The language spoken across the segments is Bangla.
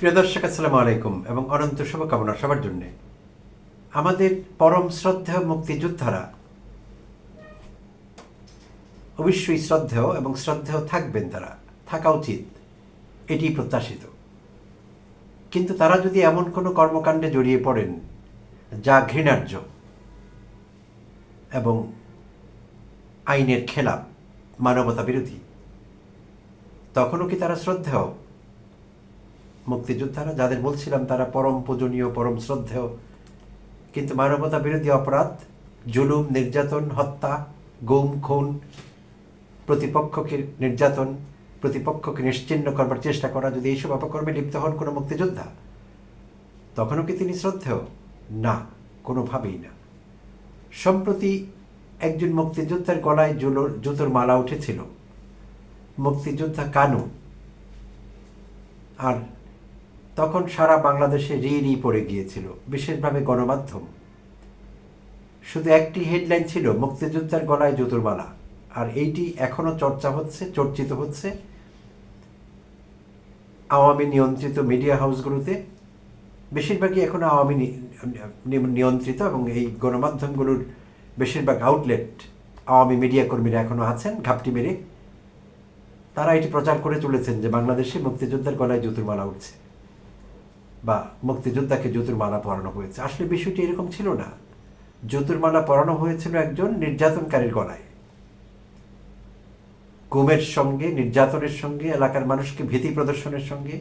প্রিয় দর্শক, আসসালামু আলাইকুম এবং অনন্ত শুভকামনা সবার জন্যে। আমাদের পরম শ্রদ্ধেয় মুক্তিযোদ্ধারা অবশ্যই শ্রদ্ধেয় এবং শ্রদ্ধেয় থাকবেন, তারা থাকা উচিত, এটি প্রত্যাশিত। কিন্তু তারা যদি এমন কোনো কর্মকাণ্ডে জড়িয়ে পড়েন যা ঘৃণার্য এবং আইনের খেলাপ, মানবতা বিরোধী, তখনও কি তারা শ্রদ্ধেয়? মুক্তিযোদ্ধারা যাদের বলছিলাম তারা পরম পূজনীয়, পরম শ্রদ্ধেয়, কিন্তু মানবতা বিরোধী অপরাধ, জুলুম, নির্যাতন, হত্যা, গুম, খুন, প্রতিপক্ষকে নির্যাতন, প্রতিপক্ষকে নিশ্চিহ্ন করবার চেষ্টা করা, যদি এইসব অপকর্মে লিপ্ত হন কোনো মুক্তিযোদ্ধা, তখনও কি তিনি শ্রদ্ধেয়? না, কোনোভাবেই না। সম্প্রতি একজন মুক্তিযোদ্ধার গলায় জুতোর মালা উঠেছিল, মুক্তিযোদ্ধা কানু, আর তখন সারা বাংলাদেশে রি পড়ে গিয়েছিল, বিশেষভাবে গণমাধ্যম। শুধু একটি হেডলাইন ছিল, মুক্তিযোদ্ধার গলায় জুতোর মালা, আর এইটি এখনো চর্চা হচ্ছে, চর্চিত হচ্ছে আওয়ামী নিয়ন্ত্রিত মিডিয়া হাউসগুলোতে। বেশিরভাগই এখনো আওয়ামী নিয়ন্ত্রিত, এবং এই গণমাধ্যমগুলোর বেশিরভাগ আউটলেট আওয়ামী মিডিয়া কর্মীরা এখনো আছেন ঘাপটি মেরে। তারা এটি প্রচার করে চলেছেন যে বাংলাদেশে মুক্তিযোদ্ধার গলায় জুতোর মালা উঠছে বা মুক্তিযোদ্ধাকে জুতোর মালা পরানো হয়েছে। আসলে বিষয়টি এরকম ছিল না। জুতোর মালা পরানো হয়েছিল একজন নির্যাতনকারীর গলায়। গুমের সঙ্গে, নির্যাতনের সঙ্গে, এলাকার মানুষকে ভীতি প্রদর্শনের সঙ্গে,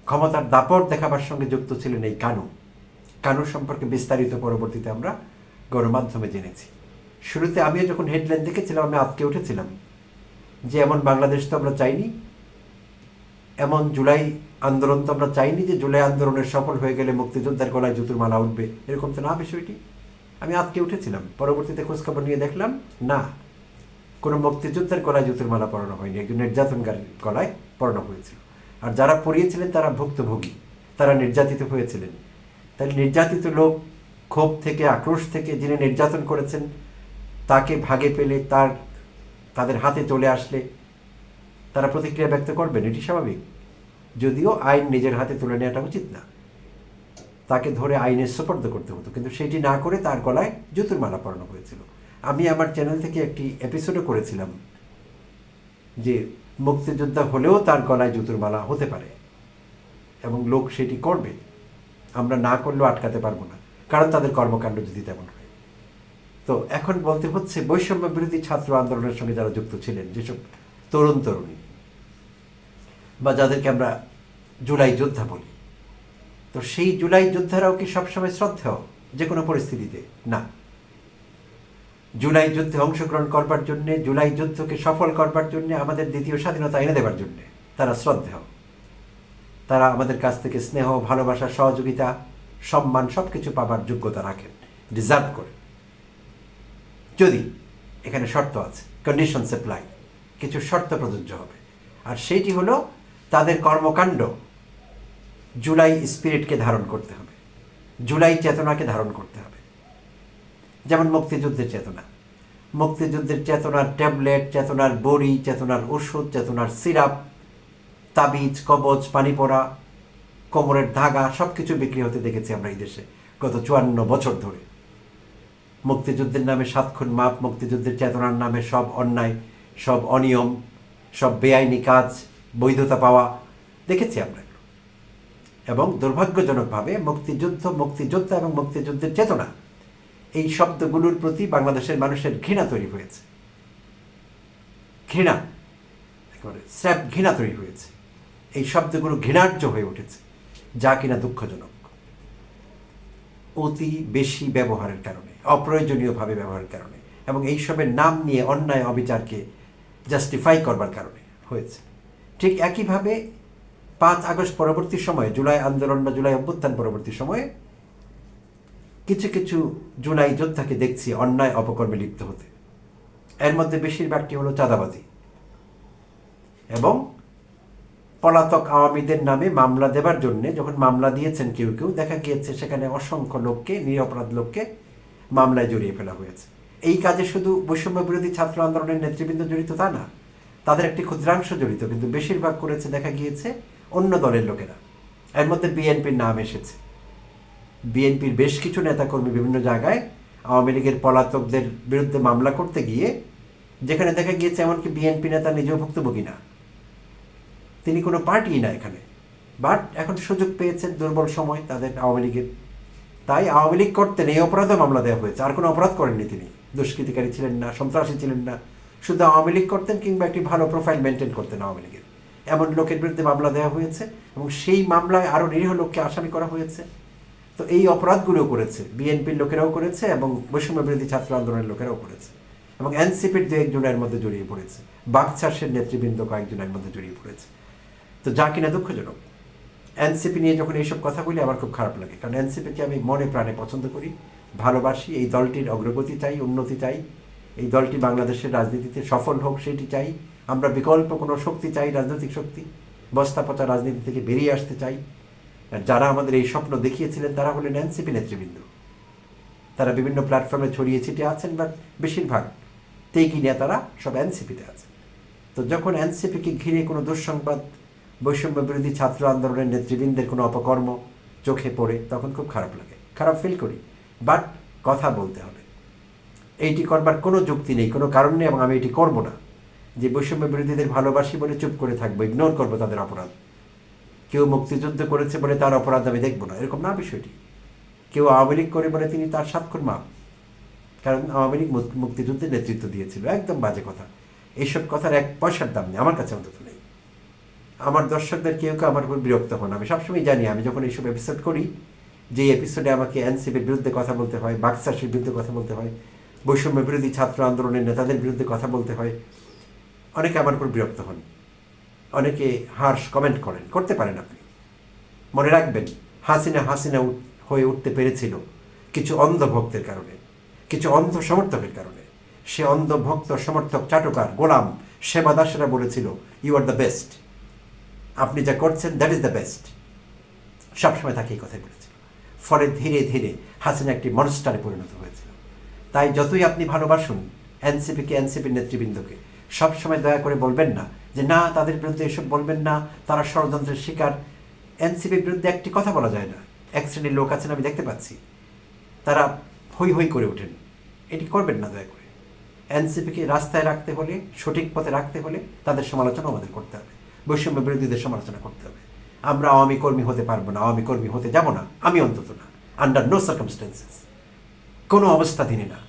ক্ষমতার দাপট দেখাবার সঙ্গে যুক্ত ছিলেন এই কানু সম্পর্কে বিস্তারিত পরবর্তীতে আমরা গণমাধ্যমে জেনেছি। শুরুতে আমিও যখন হেডলাইন দেখেছিলাম আমি আটকে উঠেছিলাম যে এমন বাংলাদেশ তো আমরা চাইনি, এমন জুলাই আন্দোলন তো আমরা চাইনি যে জুলাই আন্দোলনের সফল হয়ে গেলে মুক্তিযোদ্ধার গলায় জুতোর মালা উঠবে, এরকম তো না বিষয়টি। আমি আটকে উঠেছিলাম। পরবর্তীতে খোঁজখবর নিয়ে দেখলাম না, কোনো মুক্তিযোদ্ধার গলায় জুতোর মালা পরানো হয়নি, একজন নির্যাতনকারীর গলায় পরানো হয়েছিল। আর যারা পরিয়েছিলেন তারা ভুক্তভোগী, তারা নির্যাতিত হয়েছিলেন। তাহলে নির্যাতিত লোক ক্ষোভ থেকে, আক্রোশ থেকে, যিনি নির্যাতন করেছেন তাকে ভাগে পেলে, তাদের হাতে চলে আসলে তারা প্রতিক্রিয়া ব্যক্ত করবেন, এটি স্বাভাবিক। যদিও আইন নিজের হাতে তুলে নেওয়াটা উচিত না, তাকে ধরে আইনের সোপর্দ করতে হতো, কিন্তু সেটি না করে তার গলায় জুতোর মালা পরানো হয়েছিল। আমি আমার চ্যানেল থেকে একটি এপিসোডও করেছিলাম যে মুক্তিযোদ্ধা হলেও তার গলায় জুতোর মালা হতে পারে এবং লোক সেটি করবে, আমরা না করলেও আটকাতে পারবো না, কারণ তাদের কর্মকাণ্ড যদি তেমন হয়। তো এখন বলতে হচ্ছে বৈষম্য বিরোধী ছাত্র আন্দোলনের সঙ্গে যারা যুক্ত ছিলেন, যেসব তরুণী বা যাদেরকে আমরা জুলাই যোদ্ধা বলি, তো সেই জুলাই যোদ্ধারাও কি সবসময় শ্রদ্ধেয় যে কোনো পরিস্থিতিতে? না। জুলাই যুদ্ধে অংশগ্রহণ করবার জন্যে, জুলাই যুদ্ধকে সফল করবার জন্যে, আমাদের দ্বিতীয় স্বাধীনতা এনে দেবার জন্যে তারা শ্রদ্ধেয়। তারা আমাদের কাছ থেকে স্নেহ, ভালোবাসা, সহযোগিতা, সম্মান সব কিছু পাবার যোগ্যতা রাখেন, ডিজার্ভ করে। যদি এখানে শর্ত আছে, কন্ডিশনস অ্যাপ্লাই, কিছু শর্ত প্রযোজ্য হবে, আর সেইটি হলো তাদের কর্মকাণ্ড জুলাই স্পিরিটকে ধারণ করতে হবে, জুলাই চেতনাকে ধারণ করতে হবে। যেমন মুক্তিযুদ্ধের চেতনা, মুক্তিযুদ্ধের চেতনার ট্যাবলেট, চেতনার বড়ি, চেতনার ওষুধ, চেতনার সিরাপ, তাবিজ, কবচ, পানি পড়া, কোমরের ধাগা সব কিছু বিক্রি হতে দেখেছি আমরা এই দেশে গত 54 বছর ধরে। মুক্তিযুদ্ধের নামে 7 খুন মাপ, মুক্তিযুদ্ধের চেতনার নামে সব অন্যায়, সব অনিয়ম, সব বেআইনি কাজ, বৈধতা পাওয়া দেখেছি আমরা। এবং দুর্ভাগ্যজনকভাবে মুক্তিযোদ্ধা এবং মুক্তিযুদ্ধের চেতনা, এই শব্দগুলোর প্রতি বাংলাদেশের মানুষের ঘৃণা তৈরি হয়েছে, ঘৃণা, একেবারে স্রেফ ঘৃণা তৈরি হয়েছে। এই শব্দগুলো ঘৃণার্য হয়ে উঠেছে, যা কিনা দুঃখজনক। অতি বেশি ব্যবহারের কারণে, অপ্রয়োজনীয়ভাবে ব্যবহারের কারণে, এবং এইসবের নাম নিয়ে অন্যায় অবিচারকে জাস্টিফাই করবার কারণে হয়েছে। ঠিক একইভাবে 5 আগস্ট পরবর্তী সময়ে, জুলাই আন্দোলন বা জুলাই অভ্যুত্থান পরবর্তী সময়ে কিছু কিছু জুলাই যোদ্ধাকে দেখছি অন্যায় অপকর্মে লিপ্ত হতে। এর মধ্যে বেশিরভাগটি হলো চাঁদাবাজি এবং পলাতক আওয়ামীদের নামে মামলা দেবার জন্যে যখন মামলা দিয়েছেন কেউ দেখা গিয়েছে সেখানে অসংখ্য লোককে, নিরপরাধ লোককে মামলায় জড়িয়ে ফেলা হয়েছে। এই কাজে শুধু বৈষম্য বিরোধী ছাত্র আন্দোলনের নেতৃবৃন্দ জড়িত তা না, তাদের একটি ক্ষুদ্রাংশ জড়িত, কিন্তু বেশিরভাগ করেছে দেখা গিয়েছে অন্য দলের লোকেরা। এর মধ্যে বিএনপির নাম এসেছে। বিএনপির বেশ কিছু নেতাকর্মী বিভিন্ন জায়গায় আওয়ামী লীগের পলাতকদের বিরুদ্ধে মামলা করতে গিয়ে, যেখানে দেখা গিয়েছে এমনকি বিএনপি নেতা নিজেও ভুক্তভোগী না, তিনি কোনো পার্টিই না এখানে, বাট এখন সুযোগ পেয়েছেন দুর্বল সময় তাদের আওয়ামী লীগের, তাই আওয়ামী লীগ করতেন এই অপরাধে মামলা দেওয়া হয়েছে। আর কোনো অপরাধ করেননি তিনি, দুষ্কৃতিকারী ছিলেন না, সন্ত্রাসী ছিলেন না, শুধু আওয়ামী লীগ করতেন কিংবা একটি ভালো প্রোফাইল মেনটেন করতেন আওয়ামী লীগের, এমন লোকের বিরুদ্ধে মামলা দেওয়া হয়েছে এবং সেই মামলায় আরও নিরীহ লোককে আসামি করা হয়েছে। তো এই অপরাধগুলোও করেছে বিএনপির লোকেরাও করেছে এবং বৈষম্য বিরোধী ছাত্র আন্দোলনের লোকেরাও করেছে এবং এনসিপির দু একজনের মধ্যে জড়িয়ে পড়েছে, বাকচাষের নেতৃবৃন্দ কয়েকজনের মধ্যে জড়িয়ে পড়েছে। তো যা কিনা দুঃখজনক। এনসিপি নিয়ে যখন এইসব কথা বলি আমার খুব খারাপ লাগে, কারণ এনসিপিকে আমি মনে প্রাণে পছন্দ করি, ভালোবাসি। এই দলটির অগ্রগতি চাই, উন্নতি চাই, এই দলটি বাংলাদেশের রাজনীতিতে সফল হোক সেটি চাই। আমরা বিকল্প কোনো শক্তি চাই, রাজনৈতিক শক্তি, বস্তা পচা রাজনীতি থেকে বেরিয়ে আসতে চাই। আর যারা আমাদের এই স্বপ্ন দেখিয়েছিলেন তারা হলেন এনসিপি নেতৃবৃন্দ। তারা বিভিন্ন প্ল্যাটফর্মে ছড়িয়ে ছিটিয়ে আছেন, বাট বেশিরভাগ তেগি নেতারা সব এনসিপিতে আছেন। তো যখন এনসিপিকে ঘিরে কোনো দুঃসংবাদ, বৈষম্য বিরোধী ছাত্র আন্দোলনের নেতৃবৃন্দের কোনো অপকর্ম চোখে পড়ে, তখন খুব খারাপ লাগে, খারাপ ফিল করি। বাট কথা বলতে হবে, এইটি করবার কোনো যুক্তি নেই, কোনো কারণ নেই, এবং আমি এটি করব না যে বৈষম্য বিরোধীদের ভালোবাসি বলে চুপ করে থাকবো, ইগনোর করবো তাদের অপরাধ। কেউ মুক্তিযুদ্ধ করেছে বলে তার অপরাধ আমি দেখবো না, এরকম না বিষয়টি। কেউ আওয়ামী লীগ করে বলে তিনি তার সাতক্ষণ মাপ, কারণ আওয়ামী লীগ মুক্তিযুদ্ধের নেতৃত্ব দিয়েছিল, একদম বাজে কথা। এইসব কথার এক পয়সার দাম নেই, আমার কাছে অন্তত নেই। আমার দর্শকদের কেউ কেউ আমার উপর বিরক্ত হন, আমি সবসময় জানি আমি যখন এইসব এপিসোড করি, যে এপিসোডে আমাকে এনসিপির বিরুদ্ধে কথা বলতে হয়, বাকচাষের বিরুদ্ধে কথা বলতে হয়, বৈষম্য বিরোধী ছাত্র আন্দোলনের নেতাদের বিরুদ্ধে কথা বলতে হয়, অনেকে আমার উপর বিরক্ত হন, অনেকে হার্শ কমেন্ট করেন, করতে পারেন। আপনি মনে রাখবেন, হাসিনা হয়ে উঠতে পেরেছিল কিছু অন্ধ ভক্তের কারণে, কিছু অন্ধ সমর্থকের কারণে। সে অন্ধ ভক্ত সমর্থক চাটুকার গোলাম সেবা দাসেরা বলেছিল ইউ আর দ্য বেস্ট, আপনি যা করছেন দ্যাট ইজ দ্য বেস্ট, সবসময় তাকে এই কথাই বলেছিল। ফলে ধীরে ধীরে হাসিনা একটি মনস্টারে পরিণত হয়েছিল। তাই যতই আপনি ভালোবাসুন এনসিপিকে, এনসিপির নেতৃবৃন্দকে, সবসময় দয়া করে বলবেন না যে না তাদের বিরুদ্ধে এসব বলবেন না, তারা ষড়যন্ত্রের শিকার। এনসিপির বিরুদ্ধে একটি কথা বলা যায় না। এক শ্রেণীর লোক আছেন, আমি দেখতে পাচ্ছি, তারা হই হই করে ওঠেন, এটি করবেন না দয়া করে। এনসিপিকে রাস্তায় রাখতে হলে, সঠিক পথে রাখতে হলে তাদের সমালোচনা আমাদের করতে হবে, বৈষম্য বিরোধীদের সমালোচনা করতে হবে। আমরা আওয়ামী কর্মী হতে পারবো না, আওয়ামী কর্মী হতে যাব না, আমি অন্তত না, আন্ডার নো সার্কামস্টেন্সেস, কোনো অবস্থাধীনে না।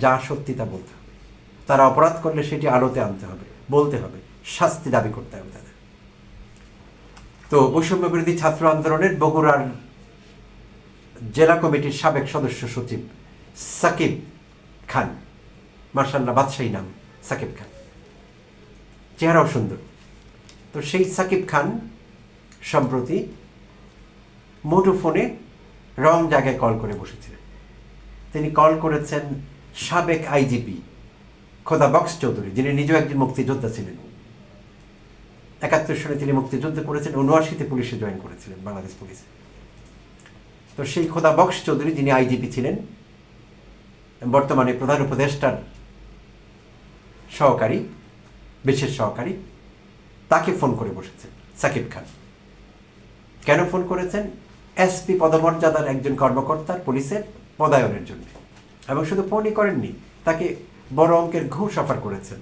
যা সত্যি তা বলতে হবে। তারা অপরাধ করলে সেটি আলোতে আনতে হবে, বলতে হবে, শাস্তি দাবি করতে হবে তাদের। তো বৈষম্য বিরোধী ছাত্র আন্দোলনের বগুড়ার জেলা কমিটির সাবেক সদস্য সচিব সাকিব খান, মার্শাল্লাহ বাদশাহী নাম সাকিব খান, চেহারাও সুন্দর। তো সেই সাকিব খান সম্প্রতি মুঠোফোনে রং জায়গায় কল করে বসেছিলেন। তিনি কল করেছেন সাবেক আইজিপি খোদা বক্স চৌধুরী, যিনি নিজেও একজন মুক্তিযোদ্ধা ছিলেন। 71 সালে তিনি মুক্তিযুদ্ধ করেছেন, 79-তে পুলিশে জয়েন করেছিলেন, বাংলাদেশ পুলিশে। তো সেই খোদা বক্স চৌধুরী, যিনি আইজিপি ছিলেন, বর্তমানে প্রধান উপদেষ্টার সহকারী, বিশেষ সহকারী, তাকে ফোন করে বসেছেন সাকিব খান। কেন ফোন করেছেন? এসপি পদমর্যাদার একজন কর্মকর্তার পুলিশের পদায়নের জন্য। এবং শুধু ফোনই করেননি, তাকে বড় অঙ্কের ঘুষ অফার করেছেন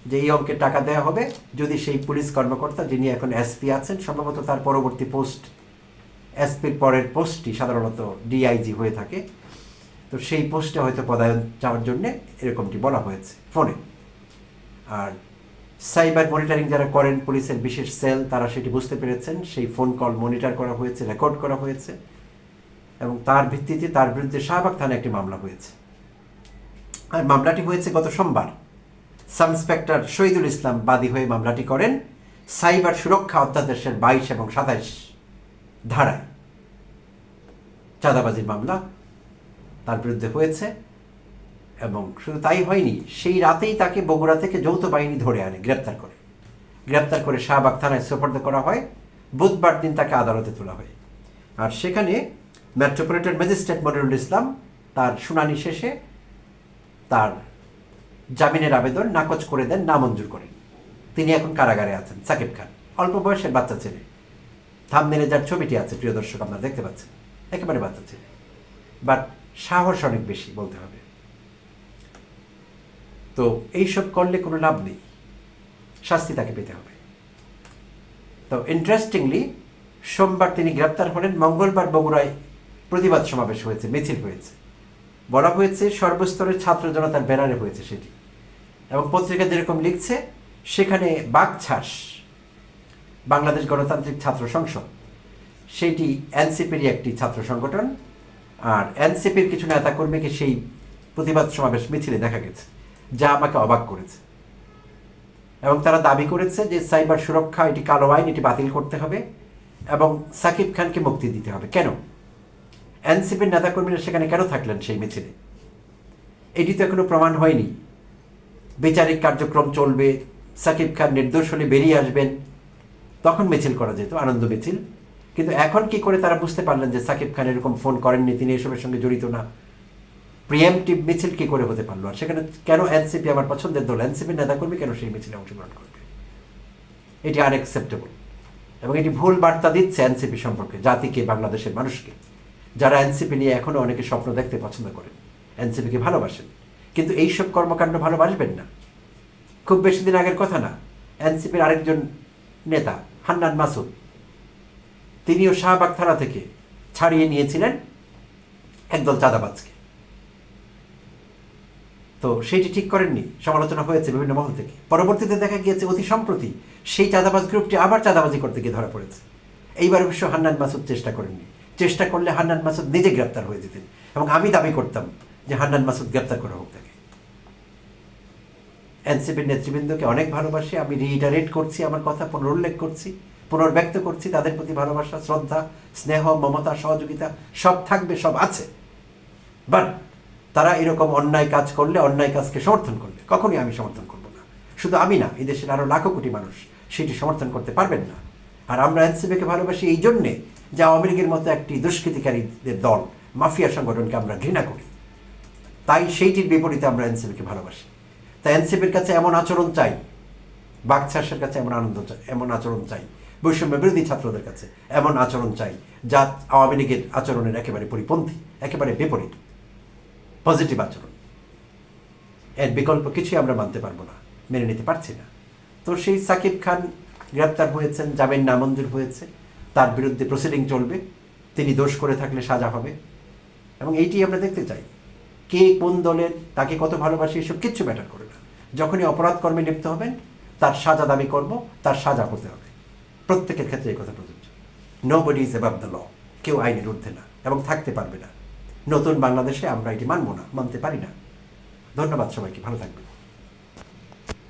যে এই অঙ্কের টাকা দেওয়া হবে যদি সেই পুলিশ কর্মকর্তা, যিনি এখন এসপি আছেন, সম্ভবত তার পরবর্তী পোস্ট, এসপির পরের পোস্টটি সাধারণত ডিআইজি হয়ে থাকে, তো সেই পোস্টে হয়তো পদায়ন চাওয়ার জন্য এরকমটি বলা হয়েছে ফোনে। আর সাইবার মনিটরিং যারা করেন পুলিশের বিশেষ সেল, তারা সেটি বুঝতে পেরেছেন, সেই ফোন কল মনিটর করা হয়েছে, রেকর্ড করা হয়েছে, এবং তার ভিত্তিতে তার বিরুদ্ধে শাহবাগ থানায় একটি মামলা হয়েছে। আর মামলাটি হয়েছে গত সোমবার। সাব ইন্সপেক্টর শহীদুল ইসলাম বাদী হয়ে মামলাটি করেন সাইবার সুরক্ষা অধ্যাদেশের 22 এবং 27 ধারায়। চাঁদাবাজির মামলা তার বিরুদ্ধে হয়েছে, এবং শুধু তাই হয়নি, সেই রাতেই তাকে বগুড়া থেকে যৌথ বাহিনী ধরে আনে, গ্রেপ্তার করে শাহবাগ থানায় সোপর্দ করা হয়। বুধবার দিন তাকে আদালতে তোলা হয়। আর সেখানে মেট্রোপলিটন ম্যাজিস্ট্রেট মনিরুল ইসলাম তার শুনানি শেষে তার জামিনের আবেদন নাকচ করে দেন, নামঞ্জুর করেন। তিনি এখন কারাগারে আছেন। সাকিব খান অল্প বয়সের বাচ্চা ছেলে, থাম্বনেলে যার ছবিটি আছে প্রিয় দর্শক আপনারা দেখতে পাচ্ছেন, একেবারে বাচ্চা ছেলে, বাট সাহস অনেক বেশি বলতে হবে। তো এইসব করলে কোনো লাভ নেই, শাস্তি তাকে পেতে হবে। তো ইন্টারেস্টিংলি সোমবার তিনি গ্রেপ্তার হলেন, মঙ্গলবার বগুড়ায় প্রতিবাদ সমাবেশ হয়েছে, মিছিল হয়েছে, বলা হয়েছে সর্বস্তরের ছাত্র জনতার ব্যানারে হয়েছে সেটি, এবং পত্রিকা যেরকম লিখছে সেখানে বাকছাস বাংলাদেশ গণতান্ত্রিক ছাত্র সংসদ, সেইটি এনসিপির একটি ছাত্র সংগঠন, আর এনসিপির কিছু নেতাকর্মীকে সেই প্রতিবাদ সমাবেশ মিছিলে দেখা গেছে, যা আমাকে অবাক করেছে। এবং তারা দাবি করেছে যে সাইবার সুরক্ষা এটি কালো আইন, এটি বাতিল করতে হবে এবং সাকিব খানকে মুক্তি দিতে হবে। কেন এনসিপির নেতাকর্মীরা সেখানে কেন থাকলেন সেই মিছিলে? এটি তো এখনো প্রমাণ হয়নি। বিচারিক কার্যক্রম চলবে, সাকিব খান নির্দোষ হলে বেরিয়ে আসবেন, তখন মিছিল করা যেত, আনন্দ মিছিল। কিন্তু এখন কি করে তারা বুঝতে পারলেন যে সাকিব খান এরকম ফোন করেননি, তিনি এসবের সঙ্গে জড়িত না? প্রিএমটিভ মিছিল কি করে হতে পারলো? আর সেখানে কেন এনসিপি, আমার পছন্দের দল, এনসিপির নেতাকর্মী কেন সেই মিছিলে অংশগ্রহণ করবে? এটি আনএক্সেপ্টেবল এবং এটি ভুল বার্তা দিচ্ছে এনসিপি সম্পর্কে জাতিকে, বাংলাদেশের মানুষকে, যারা এনসিপি নিয়ে এখনো অনেকে স্বপ্ন দেখতে পছন্দ করেন, এনসিপিকে ভালোবাসেন, কিন্তু এইসব কর্মকাণ্ড ভালোবাসবেন না। খুব বেশি দিন আগের কথা না, এনসিপির আরেকজন নেতা হান্নান মাসুদ, তিনিও শাহবাগ থানা থেকে ছাড়িয়ে নিয়েছিলেন একদল চাঁদাবাজকে। তো সেইটি ঠিক করেননি, সমালোচনা হয়েছে বিভিন্ন মহল থেকে। পরবর্তীতে দেখা গিয়েছে অতি সম্প্রতি সেই চাঁদাবাজ গ্রুপটি আবার চাঁদাবাজি করতে গিয়ে ধরা পড়েছে। এইবার অবশ্য হান্নান মাসুদ চেষ্টা করেননি, চেষ্টা করলে হান্নান মাসুদ নিজে গ্রেপ্তার হয়ে যেতেন, এবং আমি দাবি করতাম যে হান্নান মাসুদ গ্রেপ্তার করা হোক তাকে। এনসিপির নেতৃবৃন্দকে অনেক ভালোবাসি, আমি রিইটারেট করছি, আমার কথা পুনরুল্লেখ করছি, পুনর্ব্যক্ত করছি, তাদের প্রতি ভালোবাসা, শ্রদ্ধা, স্নেহ, মমতা, সহযোগিতা সব থাকবে, সব আছে। বাট তারা এরকম অন্যায় কাজ করলে, অন্যায় কাজকে সমর্থন করলে কখনই আমি সমর্থন করব না। শুধু আমি না, এই দেশের আরও লাখো কোটি মানুষ সেটি সমর্থন করতে পারবেন না। আর আমরা এনসিপিকে ভালোবাসি এই জন্যে যে আওয়ামী লীগের মতো একটি দুষ্কৃতিকারীদের দল, মাফিয়া সংগঠনকে আমরা ঘৃণা করি, তাই সেইটির বিপরীতে আমরা এনসিপিকে ভালোবাসি। তাই এনসিপির কাছে এমন আচরণ চাই, বাকছাসের কাছে এমন আচরণ চাই, বৈষম্য বিরোধী ছাত্রদের কাছে এমন আচরণ চাই যা আওয়ামী লীগের আচরণের একেবারে পরিপন্থী, একেবারে বিপরীত, পজিটিভ আচরণ। এর বিকল্প কিছুই আমরা মানতে পারবো না, মেনে নিতে পারছি না। তো সেই সাকিব খান গ্রেপ্তার হয়েছেন, জামিন নামঞ্জুর হয়েছে, তার বিরুদ্ধে প্রসিডিং চলবে, তিনি দোষ করে থাকলে সাজা হবে, এবং এইটি আমরা দেখতে চাই। কে কোন দলের, তাকে কত ভালোবাসি, এসব কিচ্ছু ম্যাটার করে না। যখনই অপরাধ কর্মে লিপ্ত হবেন তার সাজা দাবি করব, তার সাজা হতে হবে। প্রত্যেকের ক্ষেত্রে এই কথা প্রযোজ্য। Nobody is above the law, কেউ আইনের ঊর্ধ্বে না এবং থাকতে পারবে না। নতুন বাংলাদেশে আমরা এটি মানব না, মানতে পারি না। ধন্যবাদ সবাইকে, ভালো থাকবেন।